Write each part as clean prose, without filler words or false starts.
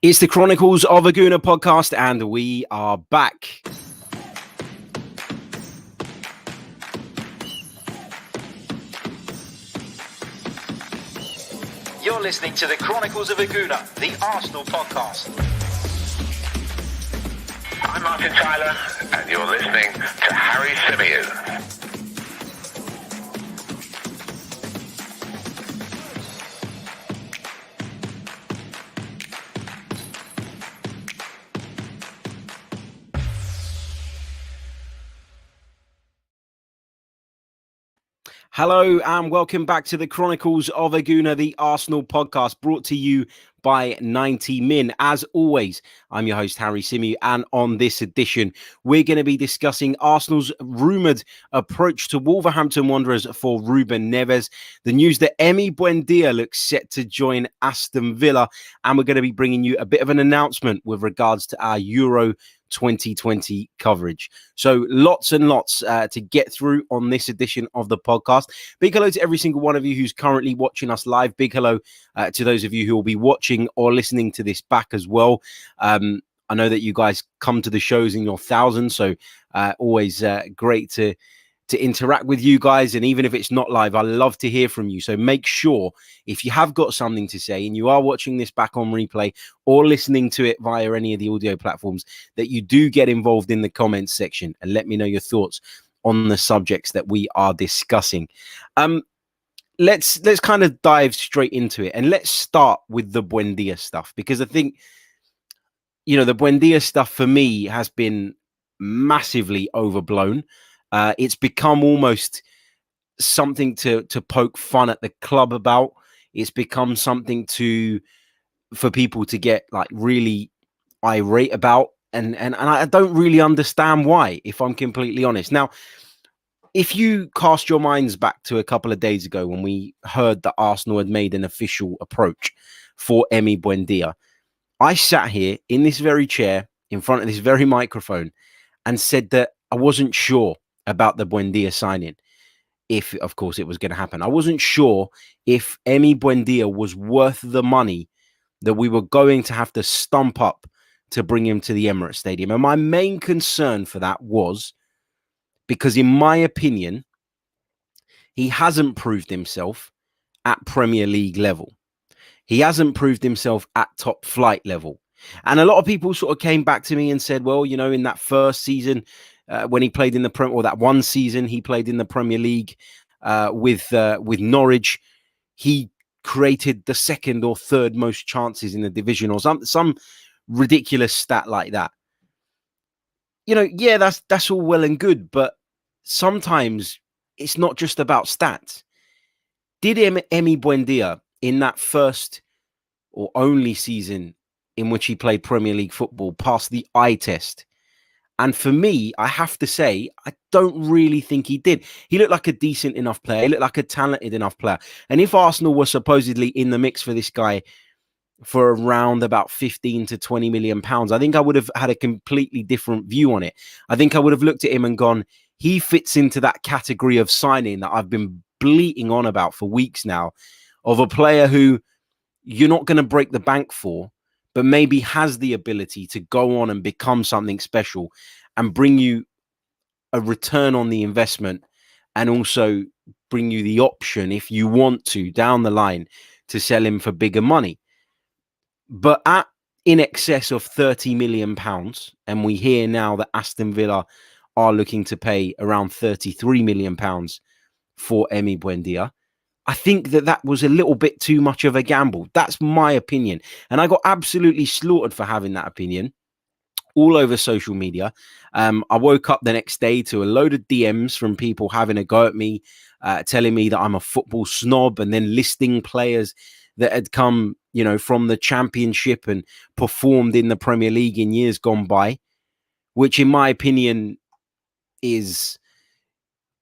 It's the Chronicles of a Gooner podcast, and we are back. You're listening to the Chronicles of a Gooner, the Arsenal podcast. I'm Martin Tyler, and you're listening to Harry Symeou. Hello and welcome back to the Chronicles of a Gooner, the Arsenal podcast, brought to you by 90 Min. As always, I'm your host, Harry Symeou, and on this edition, we're going to be discussing Arsenal's rumoured approach to Wolverhampton Wanderers for Ruben Neves, the news that Buendia looks set to join Aston Villa, and we're going to be bringing you a bit of an announcement with regards to our Euro 2020 coverage. So lots and lots to get through on this edition of the podcast. Big hello to every single one of you who's currently watching us live. Big hello to those of you who will be watching or listening to this back as well. I know that you guys come to the shows in your thousands, so always great to interact with you guys. And even if it's not live, I love to hear from you. So make sure if you have got something to say and you are watching this back on replay or listening to it via any of the audio platforms, that you do get involved in the comments section and let me know your thoughts on the subjects that we are discussing. Let's kind of dive straight into it, and let's start with the Buendia stuff, because I think, you know, the Buendia stuff for me has been massively overblown. It's become almost something to poke fun at the club about. It's become something for people to get like really irate about, and I don't really understand why, if I'm completely honest. Now, if you cast your minds back to a couple of days ago when we heard that Arsenal had made an official approach for Buendia, I sat here in this very chair in front of this very microphone and said that I wasn't sure about the Buendia signing, if of course it was going to happen. I wasn't sure if Buendia was worth the money that we were going to have to stump up to bring him to the Emirates Stadium. And my main concern for that was because, in my opinion, he hasn't proved himself at Premier League level. He hasn't proved himself at top flight level. And a lot of people sort of came back to me and said, well, you know, in that first season, when he played in the Premier, or that one season he played in the Premier League with Norwich, he created the second or third most chances in the division, or some ridiculous stat like that. You know, yeah, that's all well and good, but sometimes it's not just about stats. Did Buendia in that first or only season in which he played Premier League football pass the eye test? And for me, I have to say, I don't really think he did. He looked like a decent enough player. He looked like a talented enough player. And if Arsenal were supposedly in the mix for this guy for around about 15 to 20 million pounds, I think I would have had a completely different view on it. I think I would have looked at him and gone, he fits into that category of signing that I've been bleating on about for weeks now, of a player who you're not going to break the bank for, but maybe has the ability to go on and become something special and bring you a return on the investment, and also bring you the option, if you want to, down the line, to sell him for bigger money. But at in excess of 30 million pounds, and we hear now that Aston Villa are looking to pay around 33 million pounds for Buendia, I think that was a little bit too much of a gamble. That's my opinion. And I got absolutely slaughtered for having that opinion all over social media. I woke up the next day to a load of DMs from people having a go at me, telling me that I'm a football snob, and then listing players that had come, you know, from the Championship and performed in the Premier League in years gone by, which in my opinion is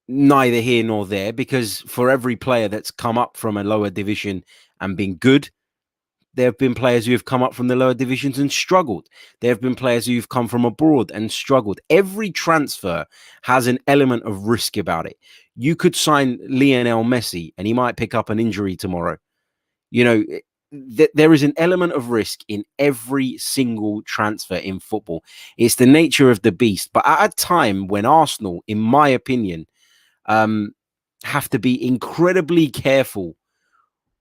neither here nor there, because for every player that's come up from a lower division and been good, there have been players who have come up from the lower divisions and struggled. There have been players who've come from abroad and struggled. Every transfer has an element of risk about it. You could sign Lionel Messi and he might pick up an injury tomorrow. You know, there is an element of risk in every single transfer in football. It's the nature of the beast. But at a time when Arsenal, in my opinion, have to be incredibly careful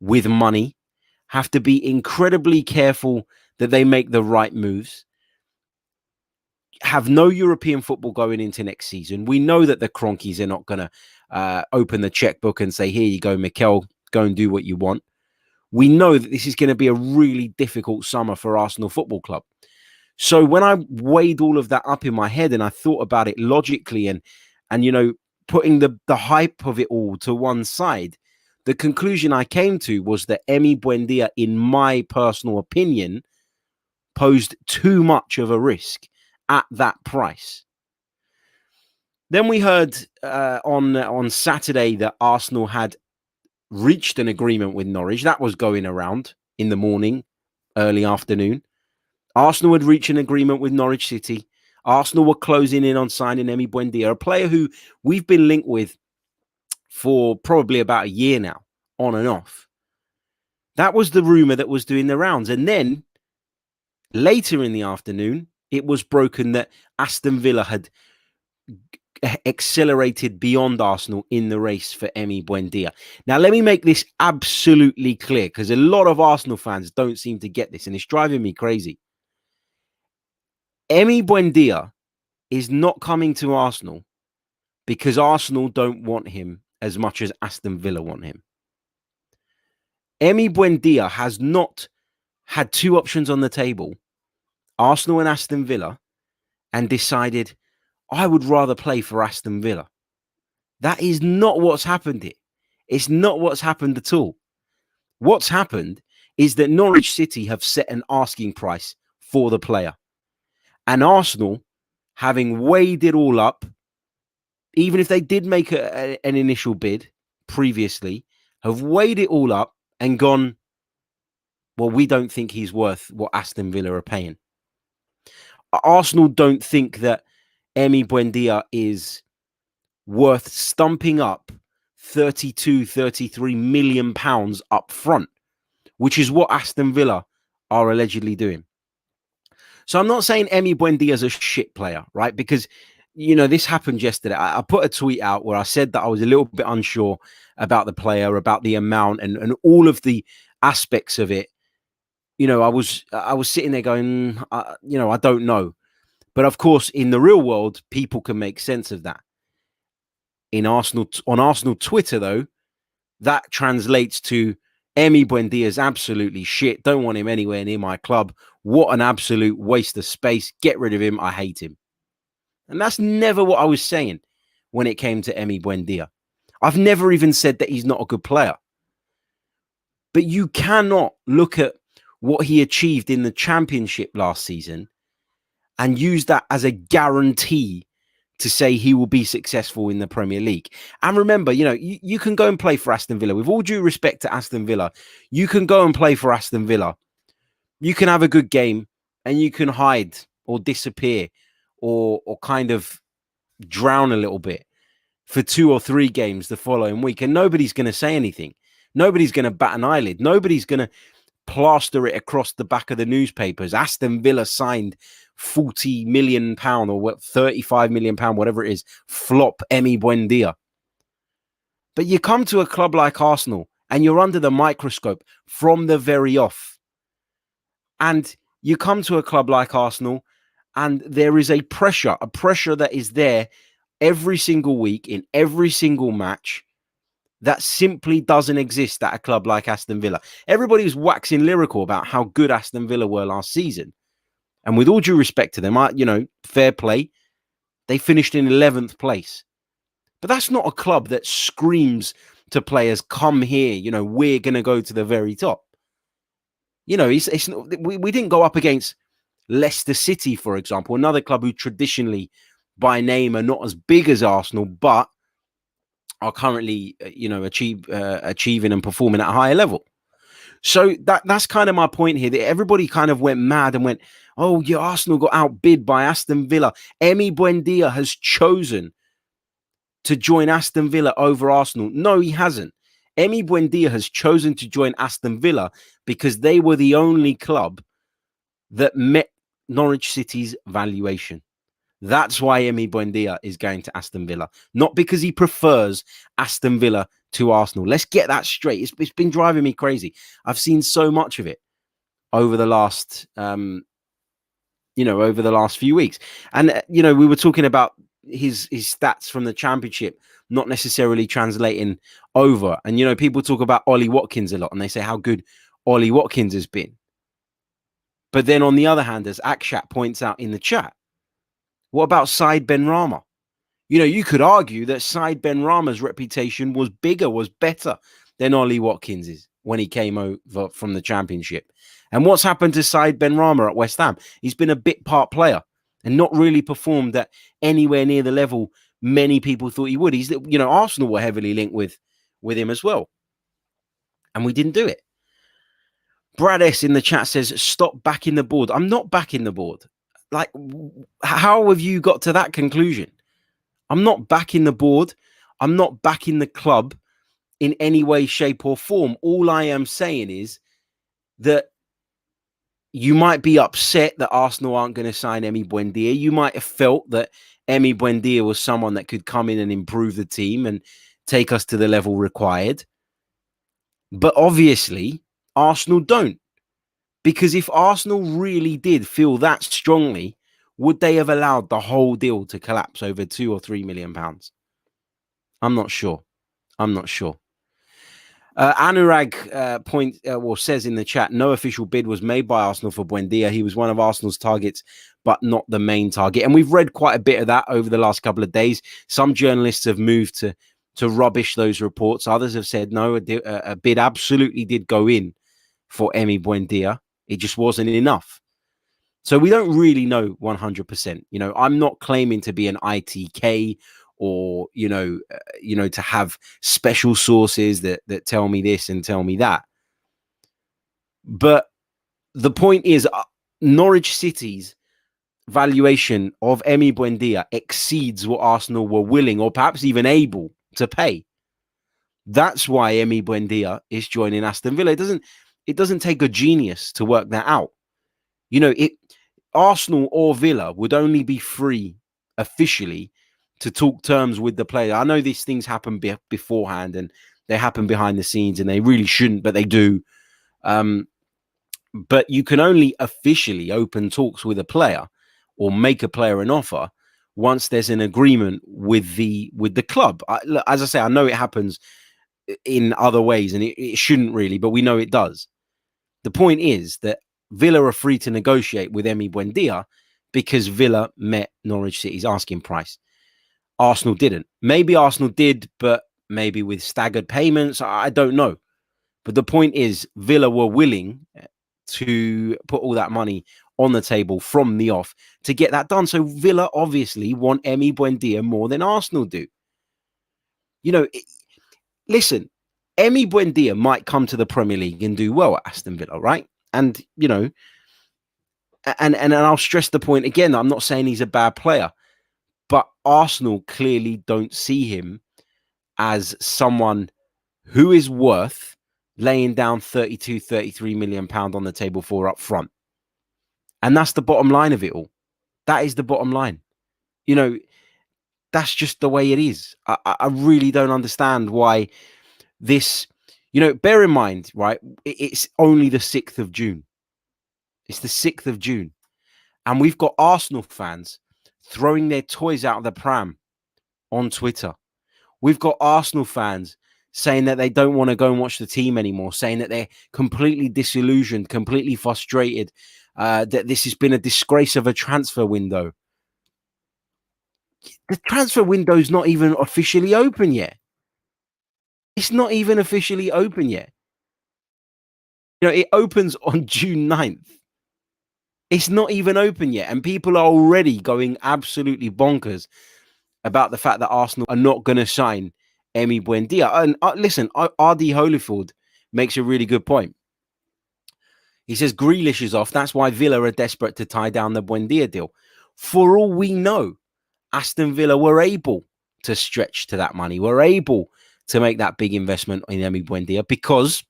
with money, have to be incredibly careful that they make the right moves, have no European football going into next season. We know that the Cronkies are not going to open the checkbook and say, here you go, Mikel, go and do what you want. We know that this is going to be a really difficult summer for Arsenal Football Club. So when I weighed all of that up in my head and I thought about it logically and you know, putting the hype of it all to one side, the conclusion I came to was that Emi Buendia, in my personal opinion, posed too much of a risk at that price. Then we heard on Saturday that Arsenal had reached an agreement with Norwich. That was going around in the morning, early afternoon. Arsenal had reached an agreement with Norwich City. Arsenal were closing in on signing Emi Buendia, a player who we've been linked with for probably about a year now, on and off. That was the rumour that was doing the rounds. And then later in the afternoon, it was broken that Aston Villa had accelerated beyond Arsenal in the race for Emi Buendia. Now, let me make this absolutely clear, because a lot of Arsenal fans don't seem to get this, and it's driving me crazy. Emi Buendia is not coming to Arsenal because Arsenal don't want him as much as Aston Villa want him. Emi Buendia has not had two options on the table, Arsenal and Aston Villa, and decided, I would rather play for Aston Villa. That is not what's happened here. It's not what's happened at all. What's happened is that Norwich City have set an asking price for the player. And Arsenal, having weighed it all up, even if they did make an initial bid previously, have weighed it all up and gone, well, we don't think he's worth what Aston Villa are paying. Arsenal don't think that Emi Buendia is worth stumping up 32, 33 million pounds up front, which is what Aston Villa are allegedly doing. So I'm not saying Emi Buendia is a shit player, right? Because, you know, this happened yesterday. I put a tweet out where I said that I was a little bit unsure about the player, about the amount and all of the aspects of it. You know, I was sitting there going, you know, I don't know. But of course, in the real world, people can make sense of that. On Arsenal Twitter, though, that translates to Emi Buendia is absolutely shit. Don't want him anywhere near my club. What an absolute waste of space. Get rid of him. I hate him. And that's never what I was saying when it came to Emi Buendia. I've never even said that he's not a good player. But you cannot look at what he achieved in the Championship last season and use that as a guarantee to say he will be successful in the Premier League. And remember, you know, you can go and play for Aston Villa. With all due respect to Aston Villa, you can go and play for Aston Villa. You can have a good game and you can hide or disappear or kind of drown a little bit for 2 or 3 games the following week. And nobody's going to say anything. Nobody's going to bat an eyelid. Nobody's going to plaster it across the back of the newspapers. Aston Villa signed £40 million or what, £35 million, whatever it is, flop Emi Buendia. But you come to a club like Arsenal and you're under the microscope from the very off. And you come to a club like Arsenal and there is a pressure that is there every single week in every single match that simply doesn't exist at a club like Aston Villa. Everybody was waxing lyrical about how good Aston Villa were last season. And with all due respect to them, you know, fair play, they finished in 11th place. But that's not a club that screams to players, come here, you know, we're going to go to the very top. You know, we didn't go up against Leicester City, for example, another club who traditionally, by name, are not as big as Arsenal, but are currently, you know, achieving and performing at a higher level. So that's kind of my point here, that everybody kind of went mad and went, oh, yeah, Arsenal got outbid by Aston Villa. Emi Buendia has chosen to join Aston Villa over Arsenal. No, he hasn't. Emi Buendia has chosen to join Aston Villa because they were the only club that met Norwich City's valuation. That's why Emi Buendia is going to Aston Villa, not because he prefers Aston Villa to Arsenal. Let's get that straight. It's been driving me crazy. I've seen so much of it over the last, over the last few weeks. And, we were talking about his stats from the Championship not necessarily translating over. And, people talk about Ollie Watkins a lot and they say how good Ollie Watkins has been. But then on the other hand, as Akshat points out in the chat, what about Said Benrahma? You could argue that Said Benrahma's reputation was bigger, was better than Ollie Watkins's when he came over from the Championship. And what's happened to Said Benrahma at West Ham? He's been a bit part player and not really performed at anywhere near the level many people thought he would. Arsenal were heavily linked with him as well. And we didn't do it. Brad S in the chat says, stop backing the board. I'm not backing the board. Like, how have you got to that conclusion? I'm not backing the board. I'm not backing the club in any way, shape, or form. All I am saying is that you might be upset that Arsenal aren't going to sign Emi Buendia. You might have felt that Emi Buendia was someone that could come in and improve the team and take us to the level required. But obviously, Arsenal don't. Because if Arsenal really did feel that strongly, would they have allowed the whole deal to collapse over £2 or £3 million? I'm not sure. Anurag says in the chat, no official bid was made by Arsenal for Buendia. He was one of Arsenal's targets, but not the main target. And we've read quite a bit of that over the last couple of days. Some journalists have moved to rubbish those reports. Others have said, no, a bid absolutely did go in for Emi Buendia. It just wasn't enough. So we don't really know 100%. I'm not claiming to be an ITK or, to have special sources that tell me this and tell me that. But the point is, Norwich City's valuation of Emi Buendia exceeds what Arsenal were willing or perhaps even able to pay. That's why Emi Buendia is joining Aston Villa. It doesn't take a genius to work that out. Arsenal or Villa would only be free officially to talk terms with the player. I know these things happen beforehand and they happen behind the scenes and they really shouldn't, but they do. But you can only officially open talks with a player or make a player an offer once there's an agreement with the club. As I say, I know it happens in other ways and it shouldn't really, but we know it does. The point is that Villa are free to negotiate with Emi Buendia because Villa met Norwich City's asking price. Arsenal didn't. Maybe Arsenal did, but maybe with staggered payments. I don't know. But the point is, Villa were willing to put all that money on the table from the off to get that done. So Villa obviously want Emi Buendia more than Arsenal do. Listen, Emi Buendia might come to the Premier League and do well at Aston Villa, right? And, and I'll stress the point again, I'm not saying he's a bad player, but Arsenal clearly don't see him as someone who is worth laying down 33 million pounds on the table for up front. And that's the bottom line of it all. That is the bottom line. That's just the way it is. I really don't understand why this, bear in mind, right? It's only the 6th of June. It's the 6th of June. And we've got Arsenal fans throwing their toys out of the pram on Twitter. We've got Arsenal fans saying that they don't want to go and watch the team anymore, saying that they're completely disillusioned, completely frustrated, that this has been a disgrace of a transfer window. The transfer window is not even officially open yet. It's not even officially open yet. It opens on June 9th. It's not even open yet. And people are already going absolutely bonkers about the fact that Arsenal are not going to sign Emi Buendia. And listen, RD Holyfield makes a really good point. He says Grealish is off. That's why Villa are desperate to tie down the Buendia deal. For all we know, Aston Villa were able to stretch to that money. Were able to make that big investment in Emi Buendia because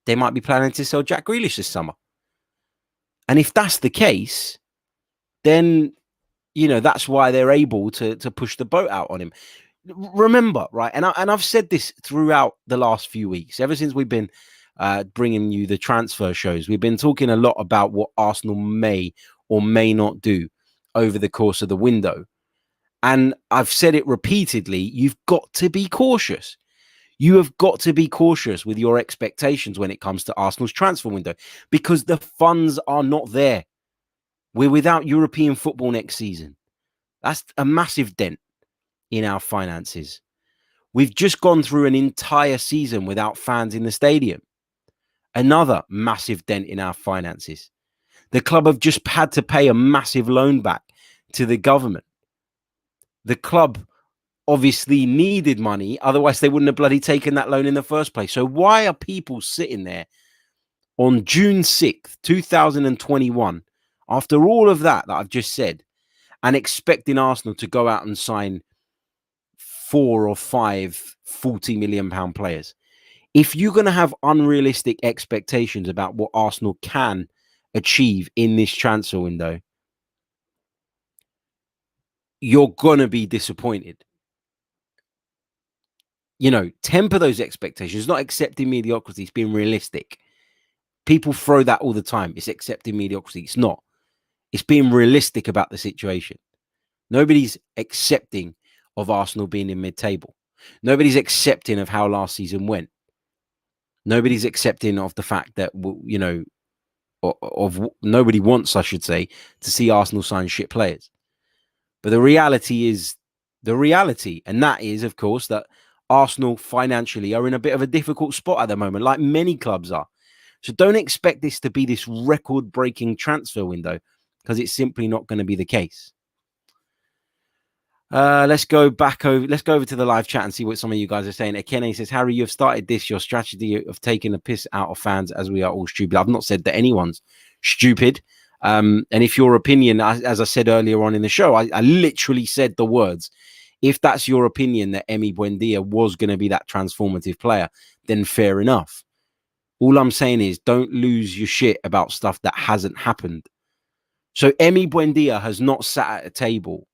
they might be planning to sell Jack Grealish this summer. And if that's the case, then, that's why they're able to push the boat out on him. Remember, right? And I've said this throughout the last few weeks, ever since we've been bringing you the transfer shows. We've been talking a lot about what Arsenal may or may not do over the course of the window. And I've said it repeatedly, you've got to be cautious. You have got to be cautious with your expectations when it comes to Arsenal's transfer window because the funds are not there. We're without European football next season. That's a massive dent in our finances. We've just gone through an entire season without fans in the stadium. Another massive dent in our finances. The club have just had to pay a massive loan back to the government. The club obviously needed money, otherwise they wouldn't have bloody taken that loan in the first place. So why are people sitting there on June 6th, 2021, after all of that I've just said, and expecting Arsenal to go out and sign 4 or 5 40 million pound players? If you're going to have unrealistic expectations about what Arsenal can achieve in this transfer window, you're going to be disappointed. Temper those expectations, not accepting mediocrity. It's being realistic. People throw that all the time. It's accepting mediocrity. It's not. It's being realistic about the situation. Nobody's accepting of Arsenal being in mid-table. Nobody's accepting of how last season went. Nobody's accepting of the fact that, nobody wants, I should say, to see Arsenal sign shit players. But the reality is the reality. And that is, of course, that Arsenal financially are in a bit of a difficult spot at the moment, like many clubs are. So don't expect this to be this record-breaking transfer window because it's simply not going to be the case. Let's go over to the live chat and see what some of you guys are saying. Ekene says, Harry, you've started your strategy of taking the piss out of fans as we are all stupid. I've not said that anyone's stupid. And if your opinion, as I said earlier on in the show, I literally said the words, if that's your opinion that Emi Buendia was going to be that transformative player, then fair enough. All I'm saying is don't lose your shit about stuff that hasn't happened. So Emi Buendia has not sat at a table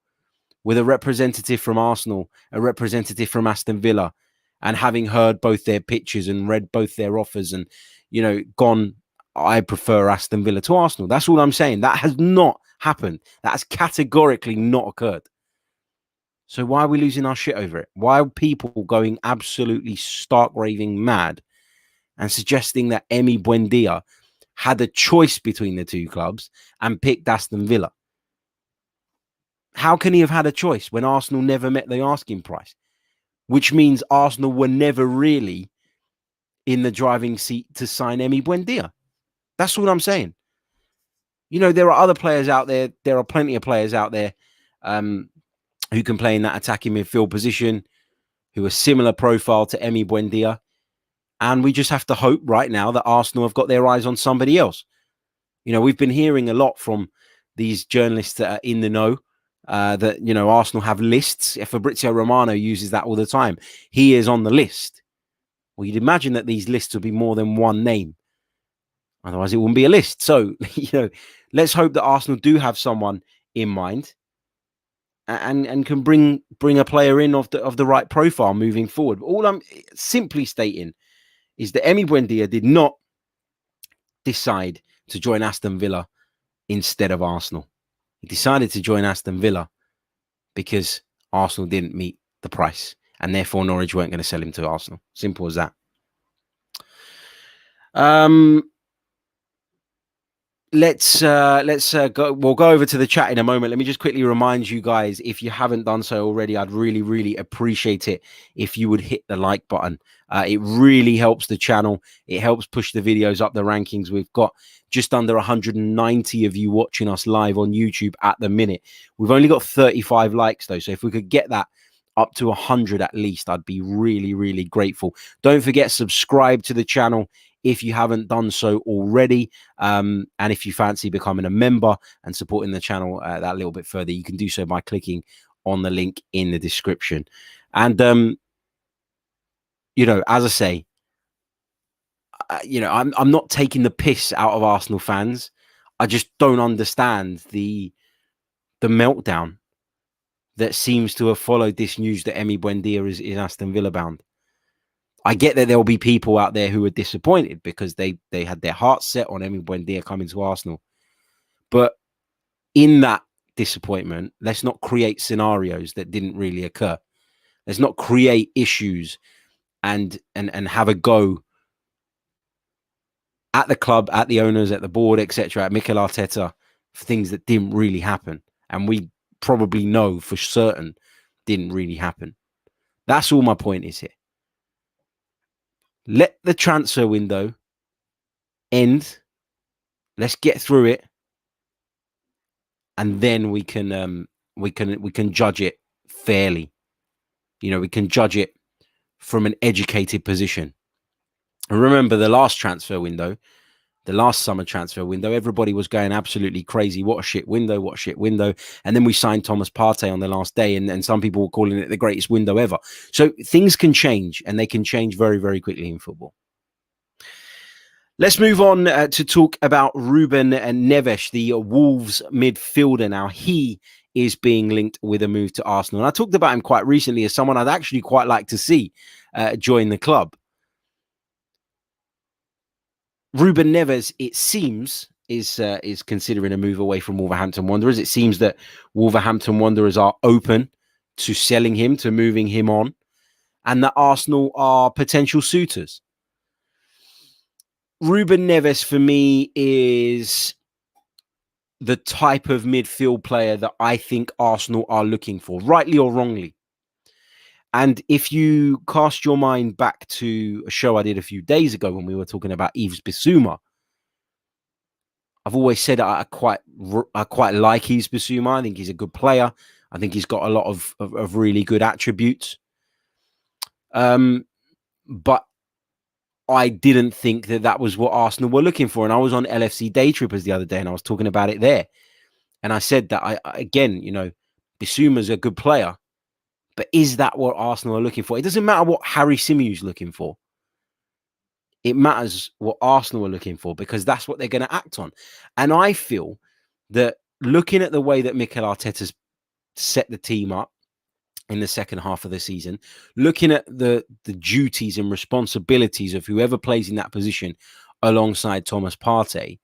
with a representative from Arsenal, a representative from Aston Villa, and having heard both their pitches and read both their offers and, gone, I prefer Aston Villa to Arsenal. That's all I'm saying. That has not happened. That has categorically not occurred. So why are we losing our shit over it? Why are people going absolutely stark raving mad and suggesting that Emi Buendia had a choice between the two clubs and picked Aston Villa? How can he have had a choice when Arsenal never met the asking price? Which means Arsenal were never really in the driving seat to sign Emi Buendia. That's what I'm saying. There are other players out there. There are plenty of players out there who can play in that attacking midfield position, who are similar profile to Emi Buendia. And we just have to hope right now that Arsenal have got their eyes on somebody else. We've been hearing a lot from these journalists that are in the know that, Arsenal have lists. Fabrizio Romano uses that all the time. He is on the list. Well, you'd imagine that these lists would be more than one name. Otherwise, it wouldn't be a list. So, let's hope that Arsenal do have someone in mind and can bring a player in of the right profile moving forward. All I'm simply stating is that Emi Buendia did not decide to join Aston Villa instead of Arsenal. He decided to join Aston Villa because Arsenal didn't meet the price, and therefore Norwich weren't going to sell him to Arsenal. Simple as that. Let's go. We'll go over to the chat in a moment. Let me just quickly remind you guys, if you haven't done so already, I'd really, really appreciate it if you would hit the like button. It really helps the channel. It helps push the videos up the rankings. We've got just under 190 of you watching us live on YouTube at the minute. We've only got 35 likes though. So if we could get that up to 100 at least, I'd be really, really grateful. Don't forget, subscribe to the channel if you haven't done so already. And if you fancy becoming a member and supporting the channel that little bit further, you can do so by clicking on the link in the description. And as I say, I'm not taking the piss out of Arsenal fans. I just don't understand the meltdown that seems to have followed this news that Emi Buendia is Aston Villa bound. I get that there will be people out there who are disappointed because they had their hearts set on Emi Buendia coming to Arsenal. But in that disappointment, let's not create scenarios that didn't really occur. Let's not create issues and have a go at the club, at the owners, at the board, etc., at Mikel Arteta for things that didn't really happen. And we probably know for certain didn't really happen. That's all my point is here. Let the transfer window end. Let's get through it, and then we can judge it fairly. We can judge it from an educated position. And remember, the last transfer window, the last summer transfer window, everybody was going absolutely crazy. What a shit window, what a shit window. And then we signed Thomas Partey on the last day, and some people were calling it the greatest window ever. So things can change, and they can change very, very quickly in football. Let's move on to talk about Ruben Neves, the Wolves midfielder. Now, he is being linked with a move to Arsenal. And I talked about him quite recently as someone I'd actually quite like to see join the club. Ruben Neves, it seems, is considering a move away from Wolverhampton Wanderers. It seems that Wolverhampton Wanderers are open to selling him, to moving him on, and that Arsenal are potential suitors. Ruben Neves, for me, is the type of midfield player that I think Arsenal are looking for, rightly or wrongly. And if you cast your mind back to a show I did a few days ago when we were talking about Yves Bissouma, I've always said I quite like Yves Bissouma. I think he's a good player. I think he's got a lot of really good attributes. But I didn't think that was what Arsenal were looking for. And I was on LFC Day Trippers the other day and I was talking about it there. And I said that, Bissouma's a good player. But is that what Arsenal are looking for? It doesn't matter what Harry Symeou's looking for. It matters what Arsenal are looking for because that's what they're going to act on. And I feel that looking at the way that Mikel Arteta's set the team up in the second half of the season, looking at the duties and responsibilities of whoever plays in that position alongside Thomas Partey,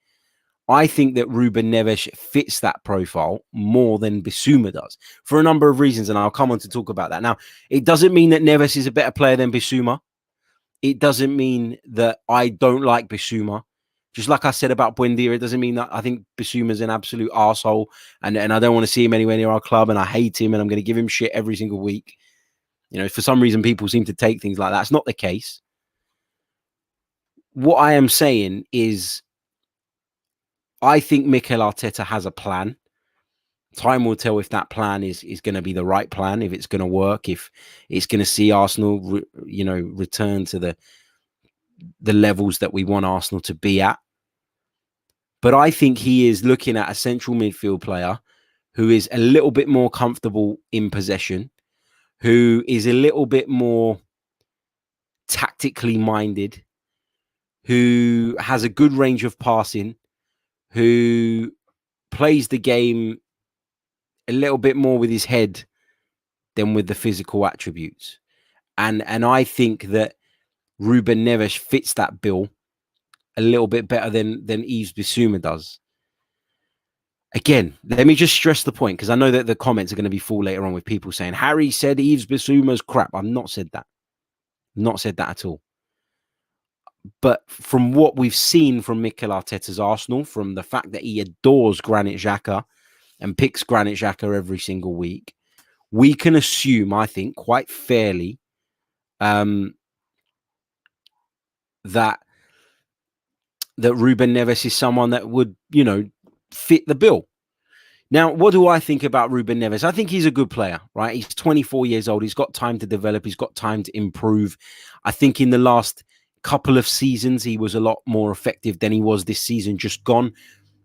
I think that Ruben Neves fits that profile more than Bissouma does for a number of reasons, and I'll come on to talk about that. Now, it doesn't mean that Neves is a better player than Bissouma. It doesn't mean that I don't like Bissouma. Just like I said about Buendia, it doesn't mean that I think Bissouma's an absolute arsehole and I don't want to see him anywhere near our club and I hate him and I'm going to give him shit every single week. For some reason, people seem to take things like that. It's not the case. What I am saying is I think Mikel Arteta has a plan. Time will tell if that plan is going to be the right plan, if it's going to work, if it's going to see Arsenal, return to the levels that we want Arsenal to be at. But I think he is looking at a central midfield player who is a little bit more comfortable in possession, who is a little bit more tactically minded, who has a good range of passing, who plays the game a little bit more with his head than with the physical attributes. And I think that Ruben Neves fits that bill a little bit better than Yves Bissouma does. Again, let me just stress the point, because I know that the comments are going to be full later on with people saying, Harry said Yves Bissouma's crap. I've not said that. Not said that at all. But from what we've seen from Mikel Arteta's Arsenal, from the fact that he adores Granit Xhaka and picks Granit Xhaka every single week, we can assume, I think, quite fairly, that Ruben Neves is someone that would, fit the bill. Now, what do I think about Ruben Neves? I think he's a good player, right? He's 24 years old. He's got time to develop. He's got time to improve. I think in the last couple of seasons, he was a lot more effective than he was this season just gone.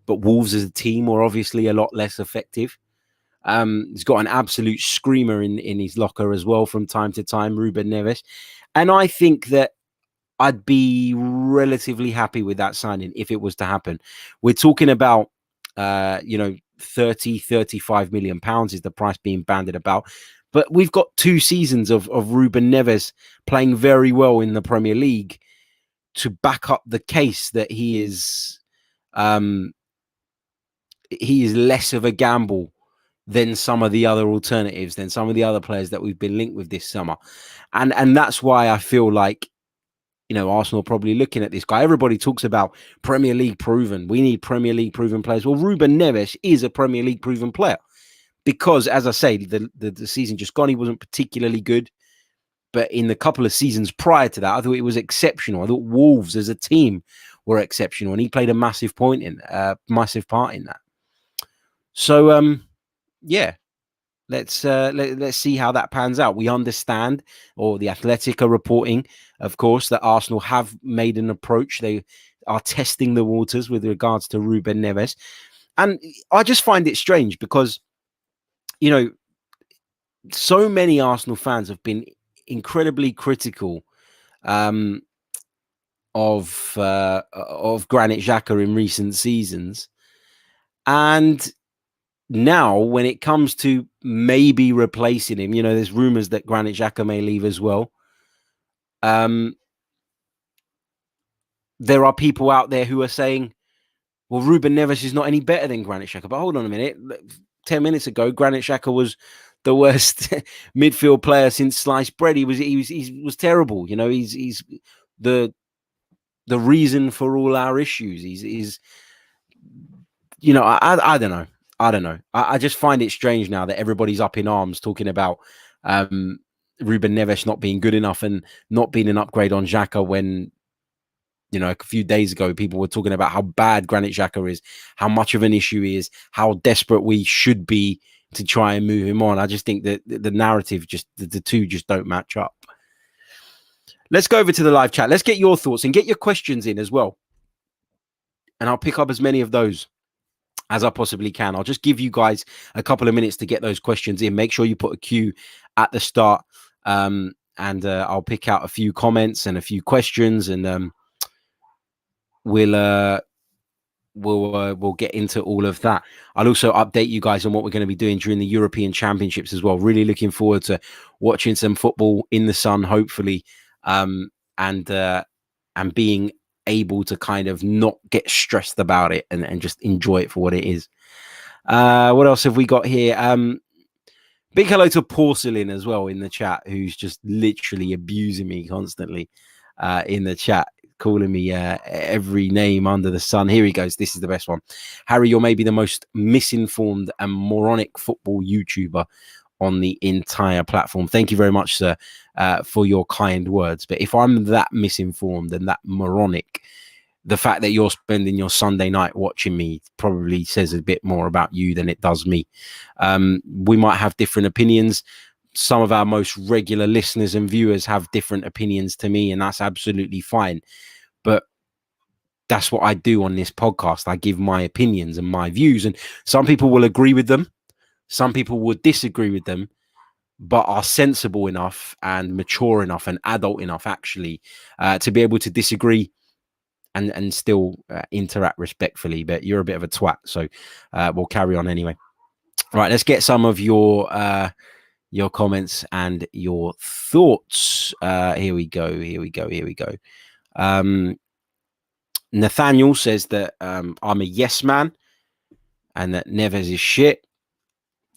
But Wolves as a team were obviously a lot less effective. He's got an absolute screamer in his locker as well from time to time, Ruben Neves. And I think that I'd be relatively happy with that signing if it was to happen. We're talking about, 35 million pounds is the price being banded about. But we've got 2 seasons of Ruben Neves playing very well in the Premier League to back up the case that he is less of a gamble than some of the other alternatives, than some of the other players that we've been linked with this summer. And that's why I feel like, Arsenal are probably looking at this guy. Everybody talks about Premier League proven. We need Premier League proven players. Well, Ruben Neves is a Premier League proven player because, as I say, the season just gone, he wasn't particularly good. But in the couple of seasons prior to that, I thought it was exceptional. I thought Wolves as a team were exceptional, and he played a massive part in that. So, yeah. Let's see how that pans out. We understand, or the Athletic are reporting, of course, that Arsenal have made an approach. They are testing the waters with regards to Ruben Neves. And I just find it strange because, so many Arsenal fans have been incredibly critical of Granit Xhaka in recent seasons. And now, when it comes to maybe replacing him, there's rumors that Granit Xhaka may leave as well. There are people out there who are saying, well, Ruben Neves is not any better than Granit Xhaka. But hold on a minute. 10 minutes ago, Granit Xhaka was the worst midfield player since sliced bread. He was terrible. He's the reason for all our issues. He's I don't know. I don't know. I just find it strange now that everybody's up in arms talking about Ruben Neves not being good enough and not being an upgrade on Xhaka when, a few days ago, people were talking about how bad Granit Xhaka is, how much of an issue he is, how desperate we should be to try and move him on. I just think that the narrative, the two just don't match up. Let's go over to the live chat. Let's get your thoughts and get your questions in as well. And I'll pick up as many of those as I possibly can. I'll just give you guys a couple of minutes to get those questions in. Make sure you put a Q at the start, and I'll pick out a few comments and a few questions, and we'll get into all of that. I'll also update you guys on what we're going to be doing during the European Championships as well. Really looking forward to watching some football in the sun, hopefully, and being able to kind of not get stressed about it and just enjoy it for what it is. What else have we got here? Big hello to Porcelain as well in the chat, who's just literally abusing me constantly in the chat, calling me every name under the sun. Here he goes. This is the best one. Harry, you're maybe the most misinformed and moronic football YouTuber on the entire platform. Thank you very much, sir, for your kind words. But if I'm that misinformed and that moronic, the fact that you're spending your Sunday night watching me probably says a bit more about you than it does me. We might have different opinions. Some of our most regular listeners and viewers have different opinions to me, and that's absolutely fine. But that's what I do on this podcast. I give my opinions and my views, and some people will agree with them. Some people would disagree with them, but are sensible enough and mature enough and adult enough, actually, to be able to disagree and still interact respectfully. But you're a bit of a twat, so we'll carry on anyway. Right, let's get some of your comments and your thoughts. Here we go. Nathaniel says that I'm a yes man and that Neves is shit.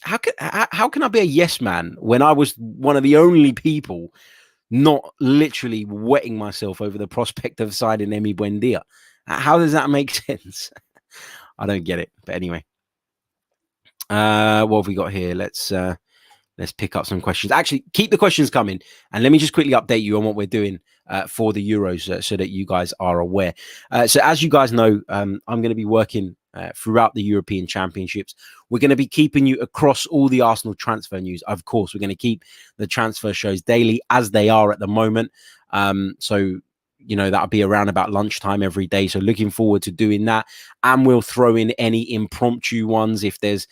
How can I be a yes man when I was one of the only people not literally wetting myself over the prospect of signing Buendia? How does that make sense? I don't get it. But anyway, what have we got here? Let's pick up some questions. Actually, keep the questions coming, and let me just quickly update you on what we're doing for the Euros, so that you guys are aware. So as you guys know, I'm going to be working throughout the European Championships. We're going to be keeping you across all the Arsenal transfer news. Of course, we're going to keep the transfer shows daily as they are at the moment. So that'll be around about lunchtime every day. So looking forward to doing that. And we'll throw in any impromptu ones if there's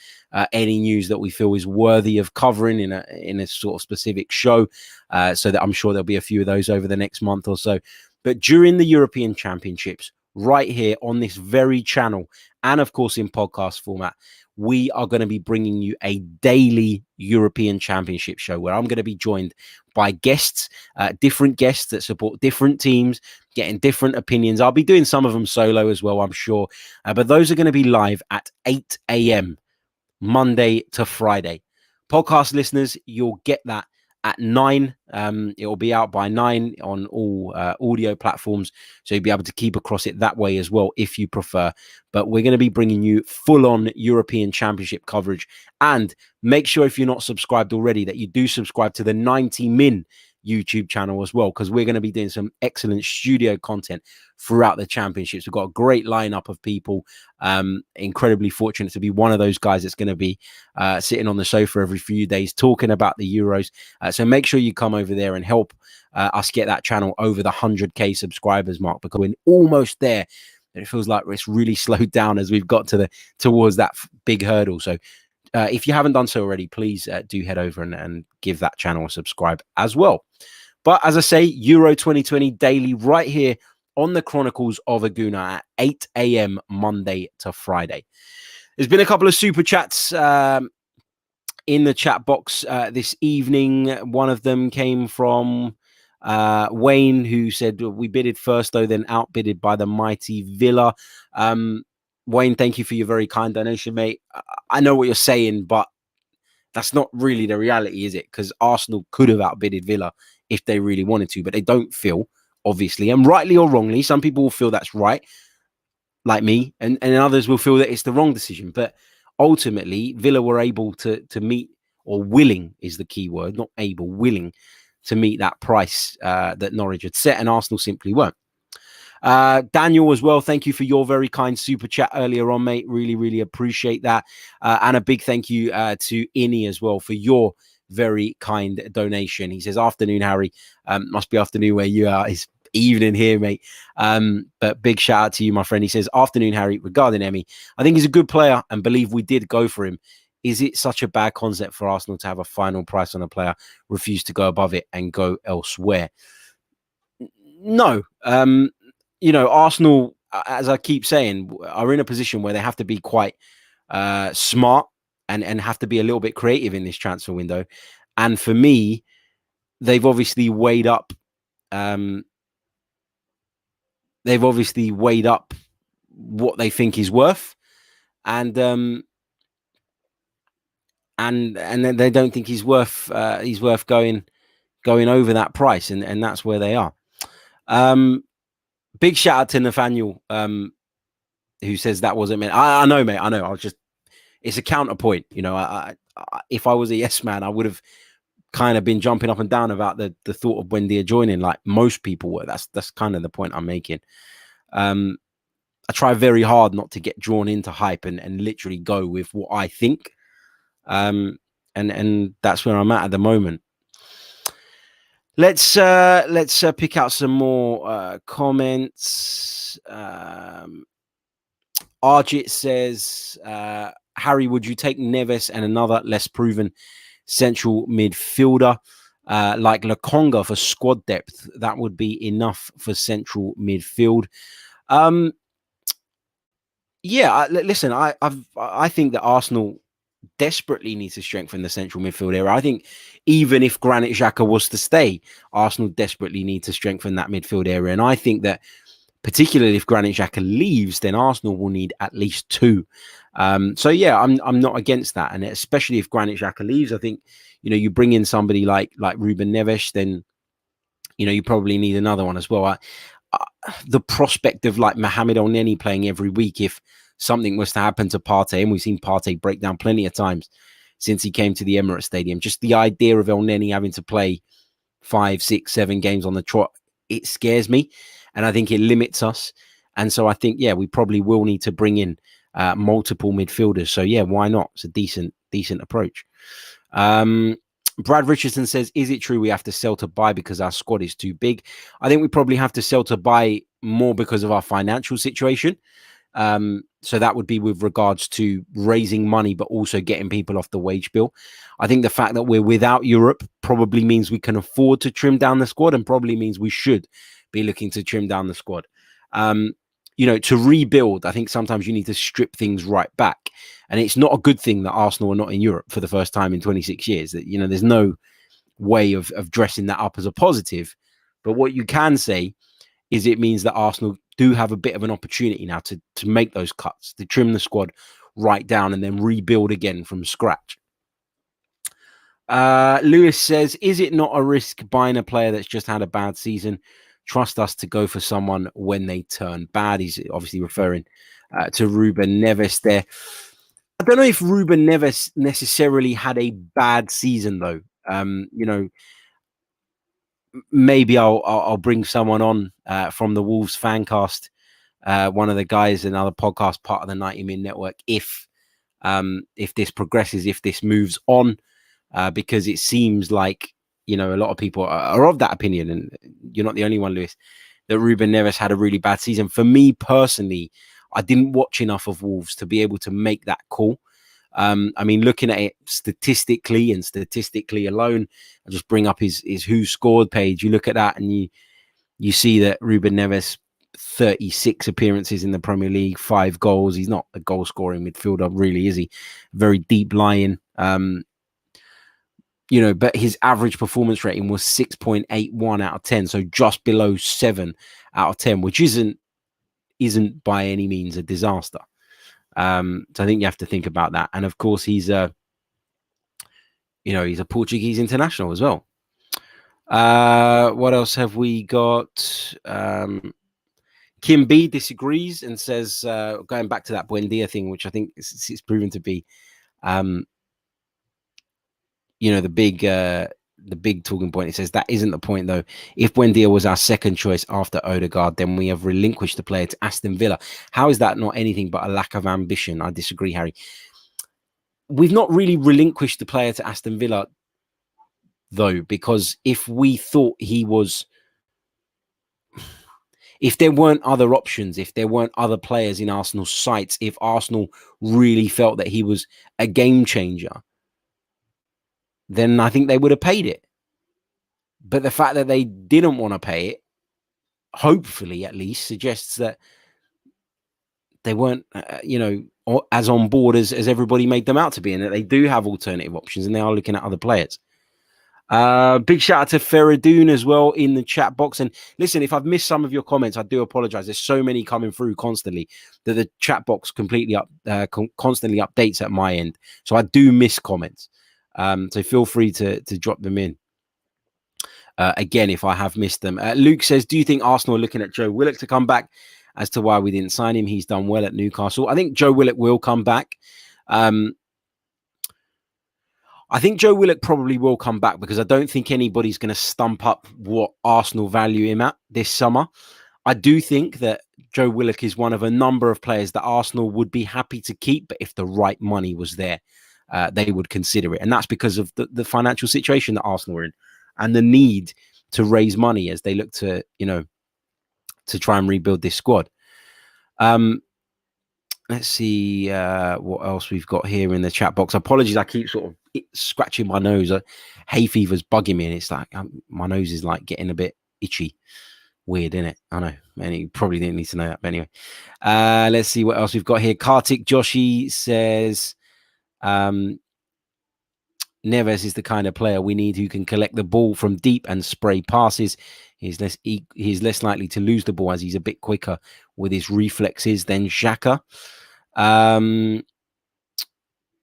any news that we feel is worthy of covering in a sort of specific show. So that I'm sure there'll be a few of those over the next month or so. But during the European Championships, right here on this very channel, and of course in podcast format, we are going to be bringing you a daily European Championship show where I'm going to be joined by guests, different guests that support different teams, getting different opinions. I'll be doing some of them solo as well, I'm sure. But those are going to be live at 8 a.m. Monday to Friday. Podcast listeners, you'll get that at 9. It will be out by 9 on all audio platforms. So you'll be able to keep across it that way as well if you prefer. But we're going to be bringing you full-on European Championship coverage. And make sure if you're not subscribed already that you do subscribe to the 90 Min YouTube channel as well, because we're going to be doing some excellent studio content throughout the championships. We've got a great lineup of people. Incredibly fortunate to be one of those guys that's going to be sitting on the sofa every few days talking about the Euros. So make sure you come over there and help us get that channel over the 100k subscribers mark, because we're almost there. And it feels like it's really slowed down as we've got towards that big hurdle. So if you haven't done so already, please do head over and give that channel a subscribe as well. But as I say, Euro 2020 daily right here on the Chronicles of a Gooner at 8 a.m. Monday to Friday. There's been a couple of super chats in the chat box this evening. One of them came from Wayne, who said, we bidded first, though, then outbidded by the mighty Villa. Wayne, thank you for your very kind donation, mate. I know what you're saying, but that's not really the reality, is it? Because Arsenal could have outbidded Villa if they really wanted to, but they don't feel, obviously, and rightly or wrongly, some people will feel that's right, like me, and others will feel that it's the wrong decision. But ultimately, Villa were able to meet, or willing is the key word, not able, willing to meet that price that Norwich had set, and Arsenal simply weren't. Daniel as well, thank you for your very kind super chat earlier on, mate. Really appreciate that. And a big thank you to Innie as well for your very kind donation. He says, afternoon, Harry. Must be afternoon where you are. It's evening here, mate. But big shout out to you, my friend. He says, afternoon, Harry. Regarding Emmy, I think he's a good player and believe we did go for him. Is it such a bad concept for Arsenal to have a final price on a player, refuse to go above it and go elsewhere? No. Arsenal, as I keep saying, are in a position where they have to be quite smart and have to be a little bit creative in this transfer window. And for me, they've obviously weighed up. They've obviously weighed up what they think is worth, and then they don't think he's worth going over that price, and that's where they are. Big shout out to Nathaniel, who says that wasn't meant. I know, mate. I know. It's a counterpoint. If I was a yes man, I would have kind of been jumping up and down about the thought of Buendia joining, like most people were. That's kind of the point I'm making. I try very hard not to get drawn into hype and literally go with what I think. And that's where I'm at the moment. Let's pick out some more comments. Arjit says, Harry, would you take Neves and another less proven central midfielder like Lokonga for squad depth? That would be enough for central midfield. Listen, I think that Arsenal desperately needs to strengthen the central midfield area. I think even if Granit Xhaka was to stay, Arsenal desperately need to strengthen that midfield area. And I think that particularly if Granit Xhaka leaves, then Arsenal will need at least 2. So yeah, I'm not against that. And especially if Granit Xhaka leaves, I think, you bring in somebody like Ruben Neves, then, you probably need another one as well. The prospect of like Mohamed El-Neni playing every week, if something was to happen to Partey, and we've seen Partey break down plenty of times since he came to the Emirates Stadium, just the idea of El-Neni having to play 5, 6, 7 games on the trot, it scares me. And I think it limits us. And so I think, we probably will need to bring in multiple midfielders. So, why not? It's a decent approach. Brad Richardson says, is it true we have to sell to buy because our squad is too big? I think we probably have to sell to buy more because of our financial situation. So that would be with regards to raising money, but also getting people off the wage bill. I think the fact that we're without Europe probably means we can afford to trim down the squad, and probably means we should be looking to trim down the squad. To rebuild, I think sometimes you need to strip things right back. And it's not a good thing that Arsenal are not in Europe for the first time in 26 years. That, there's no way of dressing that up as a positive. But what you can say is it means that Arsenal do have a bit of an opportunity now to make those cuts, to trim the squad right down and then rebuild again from scratch. Lewis says, is it not a risk buying a player that's just had a bad season? Trust us to go for someone when they turn bad. He's obviously referring to Ruben Neves there. I don't know if Ruben Neves necessarily had a bad season, though. Maybe I'll bring someone on from the Wolves Fancast, one of the guys, another podcast part of the 90 Min Network, if this progresses, if this moves on, because it seems like, a lot of people are of that opinion, and you're not the only one, Lewis, that Ruben Neves had a really bad season. For me personally, I didn't watch enough of Wolves to be able to make that call. Looking at it statistically alone, I'll just bring up his Who Scored page. You look at that and you see that Ruben Neves, 36 appearances in the Premier League, 5 goals. He's not a goal scoring midfielder, really, is he? Very deep lying. But his average performance rating was 6.81 out of 10. So just below 7 out of 10, which isn't by any means a disaster. So I think you have to think about that. And of course, he's a Portuguese international as well. What else have we got? Kim B disagrees and says, going back to that Buendia thing, which I think it's proven to be, the big talking point. It says that isn't the point, though. If Buendia was our second choice after Odegaard, then we have relinquished the player to Aston Villa. How is that not anything but a lack of ambition? I disagree, Harry. We've not really relinquished the player to Aston Villa, though, because if we thought if there weren't other options, if there weren't other players in Arsenal's sights, if Arsenal really felt that he was a game changer, then I think they would have paid it. But the fact that they didn't want to pay it, hopefully at least, suggests that they weren't, as on board as everybody made them out to be, and that they do have alternative options and they are looking at other players. Big shout out to Feradoon as well in the chat box. And listen, if I've missed some of your comments, I do apologize. There's so many coming through constantly that the chat box completely constantly updates at my end. So I do miss comments. So feel free to drop them in. Again, if I have missed them. Luke says, do you think Arsenal are looking at Joe Willock to come back? As to why we didn't sign him, he's done well at Newcastle. I think Joe Willock will come back. I think Joe Willock probably will come back because I don't think anybody's going to stump up what Arsenal value him at this summer. I do think that Joe Willock is one of a number of players that Arsenal would be happy to keep, but if the right money was there, they would consider it. And that's because of the financial situation that Arsenal are in and the need to raise money as they look to, to try and rebuild this squad. Let's see what else we've got here in the chat box. Apologies, I keep sort of scratching my nose. Hay fever's bugging me, and it's like my nose is like getting a bit itchy. Weird, isn't it? I know. And you probably didn't need to know that, but anyway. Let's see what else we've got here. Kartik Joshi says, Neves is the kind of player we need who can collect the ball from deep and spray passes. He's less likely to lose the ball as he's a bit quicker with his reflexes than Xhaka.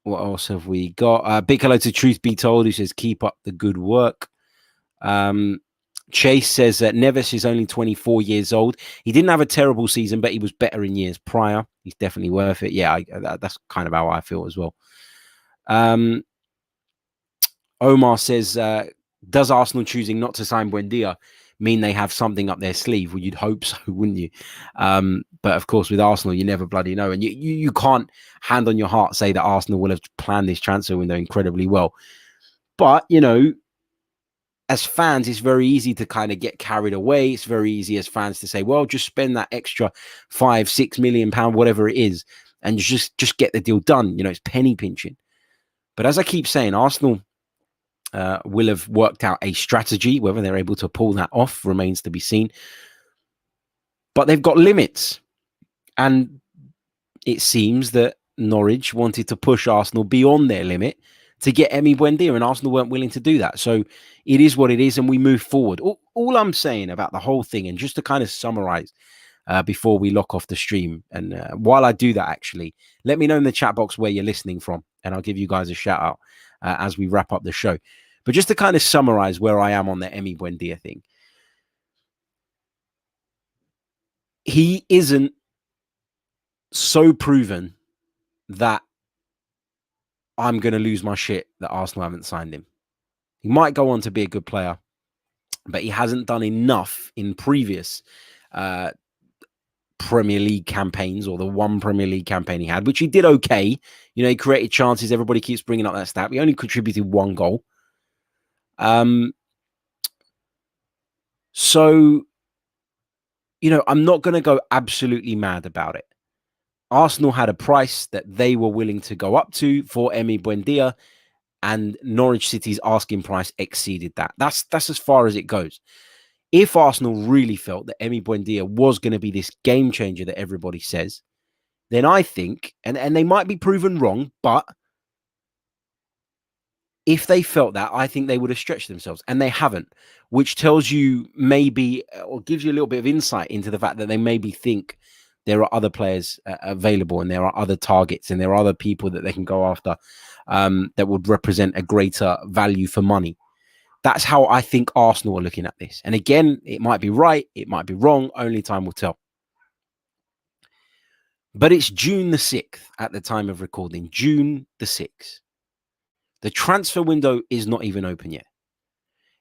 What else have we got? Big hello to Truth Be Told, who says, keep up the good work. Chase says that Neves is only 24 years old. He didn't have a terrible season, but he was better in years prior. He's definitely worth it. Yeah, that's kind of how I feel as well. Omar says, does Arsenal choosing not to sign Buendia mean they have something up their sleeve? Well, you'd hope so, wouldn't you? But of course, with Arsenal, you never bloody know. And you can't hand on your heart say that Arsenal will have planned this transfer window incredibly well. But, as fans, it's very easy to kind of get carried away. It's very easy as fans to say, well, just spend that extra £5-6 million, whatever it is, and just get the deal done. It's penny pinching. But as I keep saying, Arsenal will have worked out a strategy. Whether they're able to pull that off remains to be seen. But they've got limits. And it seems that Norwich wanted to push Arsenal beyond their limit to get Emi Buendia, and Arsenal weren't willing to do that. So it is what it is, and we move forward. All I'm saying about the whole thing, and just to kind of summarize before we lock off the stream, and while I do that, actually, let me know in the chat box where you're listening from, and I'll give you guys a shout out as we wrap up the show. But just to kind of summarize where I am on the Emi Buendia thing, he isn't so proven that I'm going to lose my shit that Arsenal haven't signed him. He might go on to be a good player, but he hasn't done enough in previous Premier League campaigns, or the one Premier League campaign he had, which he did okay. He created chances. Everybody keeps bringing up that stat. We only contributed 1 goal. So, I'm not going to go absolutely mad about it. Arsenal had a price that they were willing to go up to for Emi Buendia, and Norwich City's asking price exceeded that. That's as far as it goes. If Arsenal really felt that Emi Buendia was going to be this game changer that everybody says, then I think, and they might be proven wrong, but if they felt that, I think they would have stretched themselves, and they haven't, which tells you maybe, or gives you a little bit of insight into the fact that they maybe think there are other players available, and there are other targets, and there are other people that they can go after that would represent a greater value for money. That's how I think Arsenal are looking at this. And again, it might be right, it might be wrong, only time will tell. But it's June the 6th at the time of recording, June the 6th. The transfer window is not even open yet.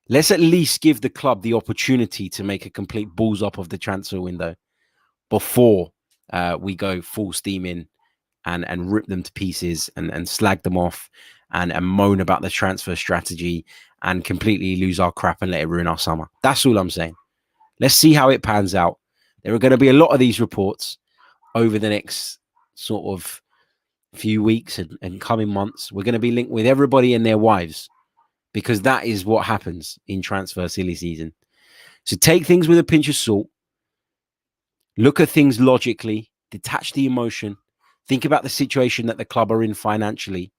Let's at least give the club the opportunity to make a complete balls up of the transfer window before we go full steam in and rip them to pieces and slag them off and moan about the transfer strategy and completely lose our crap and let it ruin our summer. That's all I'm saying. Let's see how it pans out. There are going to be a lot of these reports over the next sort of few weeks and coming months. We're going to be linked with everybody and their wives, because that is what happens in transfer silly season. So take things with a pinch of salt. Look at things logically. Detach the emotion. Think about the situation that the club are in financially,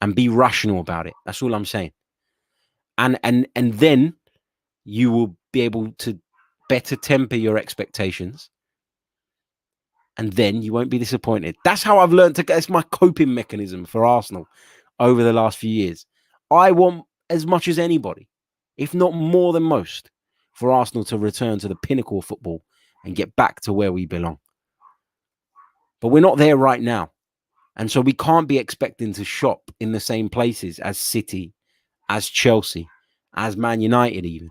and be rational about it. That's all I'm saying. And then you will be able to better temper your expectations, and then you won't be disappointed. That's how I've learned to get. It's my coping mechanism for Arsenal over the last few years. I want as much as anybody, if not more than most, for Arsenal to return to the pinnacle of football and get back to where we belong. But we're not there right now. And so we can't be expecting to shop in the same places as City, as Chelsea, as Man United even,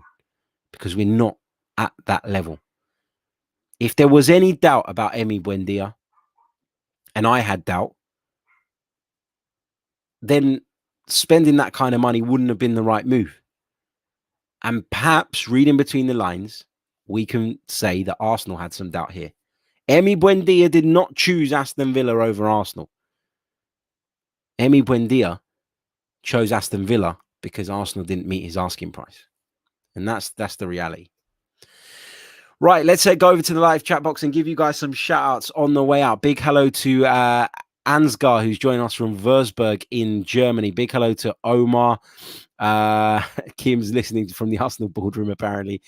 because we're not at that level. If there was any doubt about Emi Buendia, and I had doubt, then spending that kind of money wouldn't have been the right move. And perhaps, reading between the lines, we can say that Arsenal had some doubt here. Emi Buendia did not choose Aston Villa over Arsenal. Emi Buendia chose Aston Villa because Arsenal didn't meet his asking price. And that's the reality. Right, let's go over to the live chat box and give you guys some shout outs on the way out. Big hello to Ansgar, who's joining us from Würzburg in Germany. Big hello to Omar. Kim's listening from the Arsenal boardroom, apparently.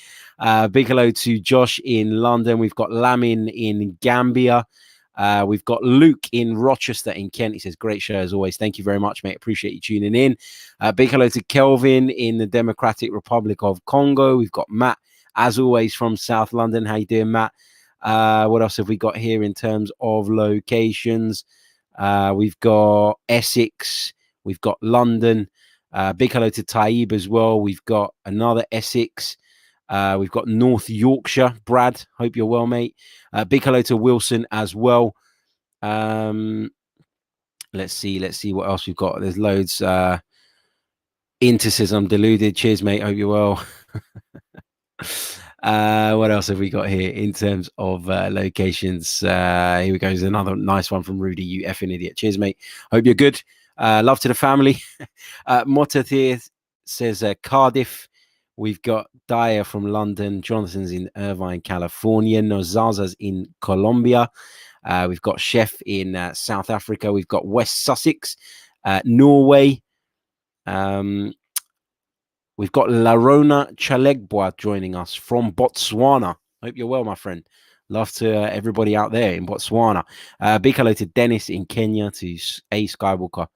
Big hello to Josh in London. We've got Lamin in Gambia. We've got Luke in Rochester in Kent. He says, great show as always. Thank you very much, mate. Appreciate you tuning in. Big hello to Kelvin in the Democratic Republic of Congo. We've got Matt, as always, from South London. How you doing, Matt? What else have we got here in terms of locations? We've got Essex. We've got London. Big hello to Taib as well. We've got another Essex. We've got North Yorkshire. Brad, hope you're well, mate. Big hello to Wilson as well. Let's see what else we've got. There's loads. Inter says I'm deluded. Cheers, mate. Hope you're well. What else have we got here in terms of locations? Here we go. There's another nice one from Rudy. You effing idiot. Cheers, mate. Hope you're good. Love to the family. Motathir says Cardiff. We've got Dyer from London. Jonathan's in Irvine, California. Nozaza's in Colombia. We've got Chef in South Africa. We've got West Sussex, Norway. We've got Larona Chalegboa joining us from Botswana. Hope you're well, my friend. Love to everybody out there in Botswana. Big hello to Dennis in Kenya, to A Skywalker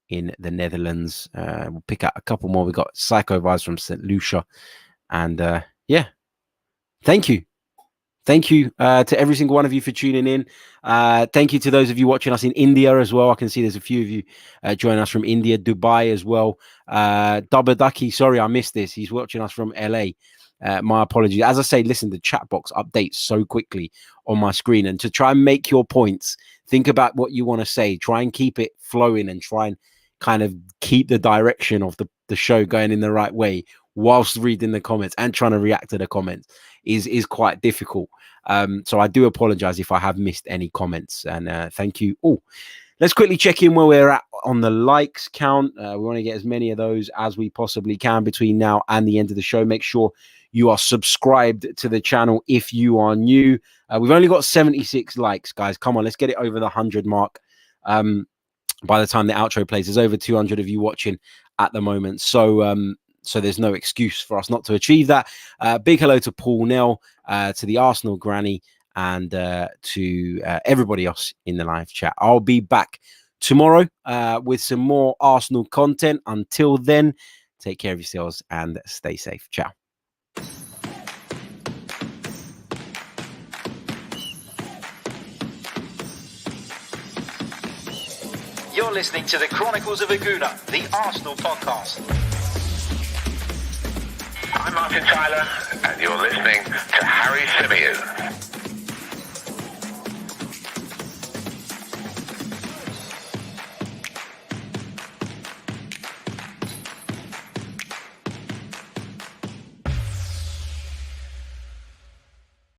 in the Netherlands. We'll pick out a couple more. We've got Psycho Vibes from St. Lucia. And yeah, thank you. Thank you to every single one of you for tuning in. Thank you to those of you watching us in India as well. I can see there's a few of you joining us from India, Dubai as well. Dabadaki, sorry, I missed this. He's watching us from LA. My apologies. As I say, listen, the chat box updates so quickly on my screen. And to try and make your points, think about what you want to say. Try and keep it flowing and try and kind of keep the direction of the show going in the right way whilst reading the comments and trying to react to the comments is quite difficult. So I do apologize if I have missed any comments, and thank you. Oh, let's quickly check in where we're at on the likes count. We want to get as many of those as we possibly can between now and the end of the show. Make sure you are subscribed to the channel if you are new. We've only got 76 likes, guys. Come on, let's get it over the 100 mark. By the time the outro plays, there's over 200 of you watching at the moment. So there's no excuse for us not to achieve that. Big hello to Paul Nell, to the Arsenal granny, and to everybody else in the live chat. I'll be back tomorrow with some more Arsenal content. Until then, take care of yourselves and stay safe. Ciao. You're listening to the Chronicles of a Gooner, the Arsenal podcast. I'm Martin Tyler, and you're listening to Harry Symeou.